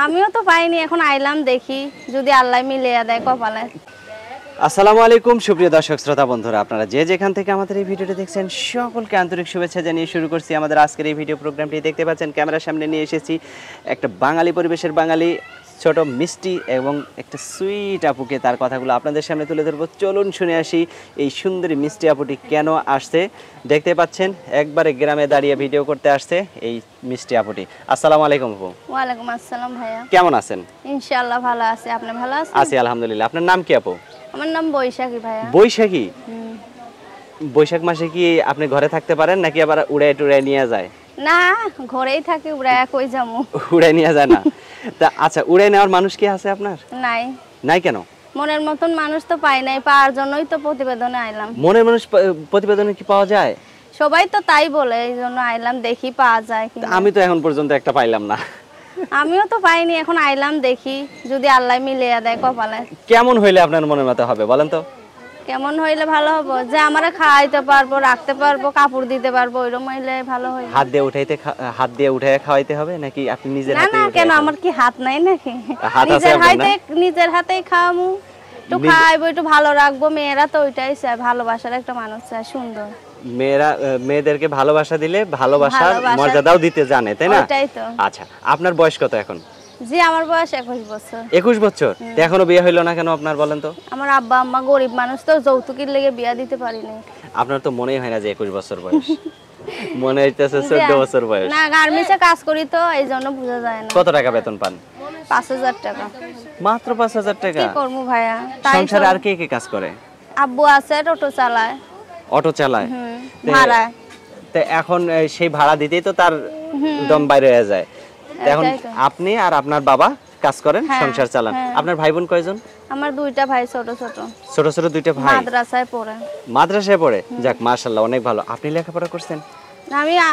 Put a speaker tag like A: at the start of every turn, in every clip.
A: আমিও তো পাইনি, এখন আইলাম দেখি যদি আল্লাহ মিলিয়ে দেয় কপালে।
B: আসসালামু আলাইকুম সুপ্রিয় দর্শক শ্রোতা বন্ধুরা, আপনারা যে যেখান থেকে আমাদের এই ভিডিওটি দেখছেন সকলকে আন্তরিক শুভেচ্ছা জানিয়ে শুরু করছি আমাদের আজকের এই ভিডিও প্রোগ্রামটি। দেখতে পাচ্ছেন ক্যামেরার সামনে নিয়ে এসেছি একটা বাঙালি পরিবেশের বাঙালি ছোট মিষ্টি এবং একটা সুইট আপুকে, তার কথাগুলো আপনাদের সামনে তুলে ধরবো। চলুন শুনে আসি এই সুন্দরী মিষ্টি আপুটি কেন আসছে। দেখতে পাচ্ছেন একবারে গ্রামে দাঁড়িয়ে ভিডিও করতে আসছে এই মিষ্টি আপুটি। আসসালামু আলাইকুম আপু।
A: ওয়ালাইকুম আসসালাম ভাইয়া।
B: কেমন আছেন?
A: ইনশাআল্লাহ ভালো আছি, আপনি ভালো আছেন?
B: আছি আলহামদুলিল্লাহ। আপনার নাম কি আপু?
A: আমার নাম বৈশাখী ভাইয়া।
B: বৈশাখী? বৈশাখ মাসে কি আপনি ঘরে থাকতে পারেন নাকি আবার উড়ে টুড়ে নিয়ে যায়?
A: না, ঘরেই থাকি, উড়ায় কই যামু।
B: উড়ে নিয়ে যায় না? তা আচ্ছা, উড়ে নেওয়ার মানুষ কি আছে আপনার?
A: নাই।
B: নাই কেন?
A: মনের মতন মানুষ তো পাই নাই, পাওয়ার জন্যই তো প্রতিবেদনে আইলাম।
B: মনের মানুষ প্রতিবেদনে কি পাওয়া যায়?
A: সবাই তো তাই বলে, এই জন্য আইলাম দেখি পাওয়া যায় কি।
B: আমি তো এখন পর্যন্ত একটা পাইলাম না।
A: আমিও তো পাইনি, এখন আইলাম দেখি যদি আল্লাহ মিলিয়ে দেয় কপালে।
B: কেমন হইলে আপনার মনের মতো হবে বলেন তো?
A: কেমন হইলে ভালো হবে? যে আমারে খাওয়াইতে পারবো, রাখতে পারবো, কাপড় দিতে পারবো, ওইরকম হইলে ভালো হয়।
B: হাত দিয়ে উঠাইতে খাওয়াইতে হবে নাকি আপনি নিজের
A: হাতে? না না, কেন আমার কি হাত নাই নাকি? নিজের হাতেই খাওয়ামু, একটু খাওয়াইবো, একটু ভালো রাখবো। মেয়েরা তো ওইটাই চায়, ভালোবাসার একটা মানুষ চায়, সুন্দর।
B: মেয়েদেরকে ভালোবাসা দিলে ভালোবাসার মর্যাদাও দিতে জানে, তাই না?
A: ওইটাই তো।
B: আচ্ছা, আপনার বয়স কত এখন?
A: জি, আমার বয়স 21 বছর।
B: 21 বছর? এখনো বিয়ে হইলো না কেন আপনার বলেন তো?
A: আমার আব্বা আম্মা গরিব মানুষ তো, যৌতুকের লেগে বিয়ে দিতে পারিনি।
B: আপনার তো মনেই হয় না যে 21 বছর বয়স, মনে হইতেছে 14 বছর বয়স।
A: না, গার্মেন্টসে কাজ করি তো এই জন্য বোঝা যায় না।
B: কত টাকা বেতন পান?
A: 5000 টাকা।
B: মাত্র 5000 টাকা?
A: কি করবো ভাইয়া?
B: সংসারে আর কে কে কাজ করে?
A: আব্বু আছে, টোটো চালায়।
B: অটো চালায়?
A: ভাড়া।
B: তো এখন সেই ভাড়া দিতেই তো তার দম বাইরে হয়ে যায়। এখন আপনি আর আপনার বাবা কাজ করেন, সংসার চালান। আপনার ভাই বোন কয়জন?
A: আমার দুইটা ভাই, ছোট ছোট।
B: ছোট ছোট দুইটা ভাই
A: মাদ্রাসায় পড়ে।
B: মাদ্রাসায় পড়ে? যাক মাশাআল্লাহ, অনেক ভালো। আপনি লেখাপড়া করছেন?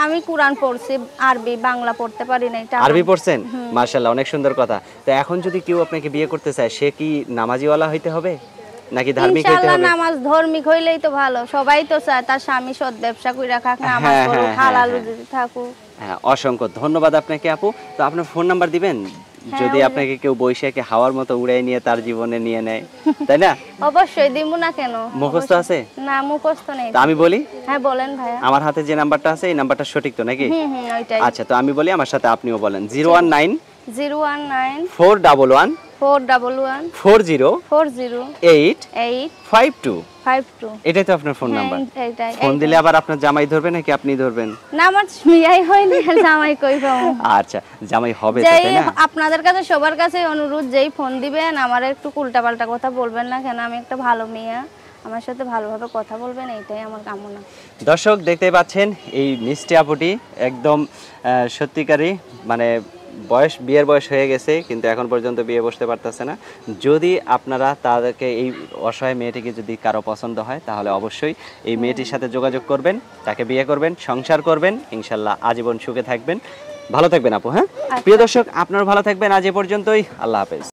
A: আমি কুরআন পড়ছি, আরবি বাংলা পড়তে পারি না।
B: আরবি পড়ছেন? মাশাআল্লাহ, অনেক সুন্দর কথা। তো এখন যদি কেউ আপনাকে বিয়ে করতে চায়, সে কি নামাজিওয়ালা হইতে হবে নাকি ধার্মিক হইতে হবে?
A: ইনশাআল্লাহ নামাজ ধার্মিক হইলেই তো ভালো। সবাই তো চায় তার স্বামী সৎ ব্যবসা কইরা খাক, নামাজ পড়ুক, হালাল রুজি থাকুক।
B: হ্যাঁ, অসংখ্য ধন্যবাদ আপনাকে আপু। তো আপনার ফোন নাম্বার দিবেন যদি আপনাকে কেউ বৈশাখে হাওয়ার মতো উড়াই নিয়ে তার জীবনে নিয়ে নেয়, তাই না?
A: অবশ্যই দিব না কেন।
B: মুখস্থ আছে?
A: না, মুখস্থ নেই।
B: তো আমি বলি?
A: হ্যাঁ বলেন ভাইয়া।
B: আমার হাতে যে নাম্বারটা আছে এই নাম্বারটা সঠিক তো নাকি?
A: ওইটাই।
B: আচ্ছা, তো আমি বলি, আমার সাথে আপনিও বলেন। 019
A: 411
B: 40 8 52। এটাই তো আপনার ফোন নাম্বার? ফোন দিলে আবার আপনার জামাই ধরবে নাকি আপনি ধরবেন?
A: না, আমার বিয়াই হয়নি, জামাই কই পাবো?
B: আচ্ছা, জামাই হবে তো, তাই না?
A: আপনাদের কাছে সবার কাছে অনুরোধ, যেই ফোন দিবেন আমার একটু উল্টাপাল্টা কথা বলবেন না কেন। আমি একটা ভালো মেয়ে, আমার সাথে ভালোভাবে কথা বলবেন, এইটাই আমার কামনা।
B: দর্শক দেখতে পাচ্ছেন এই মিষ্টি আপুটি একদম সত্যিকারই, মানে বিয়ের বয়স হয়ে গেছে কিন্তু এখন পর্যন্ত বিয়ে বসতে পারতেছে না। যদি আপনারা তাদেরকে, এই অসহায় মেয়েটিকে যদি কারো পছন্দ হয় তাহলে অবশ্যই এই মেয়েটির সাথে যোগাযোগ করবেন, তাকে বিয়ে করবেন, সংসার করবেন, ইনশাল্লাহ আজীবন সুখে থাকবেন। ভালো থাকবেন আপু। হ্যাঁ প্রিয় দর্শক, আপনারা ভালো থাকবেন। আজ এ পর্যন্তই। আল্লাহ হাফেজ।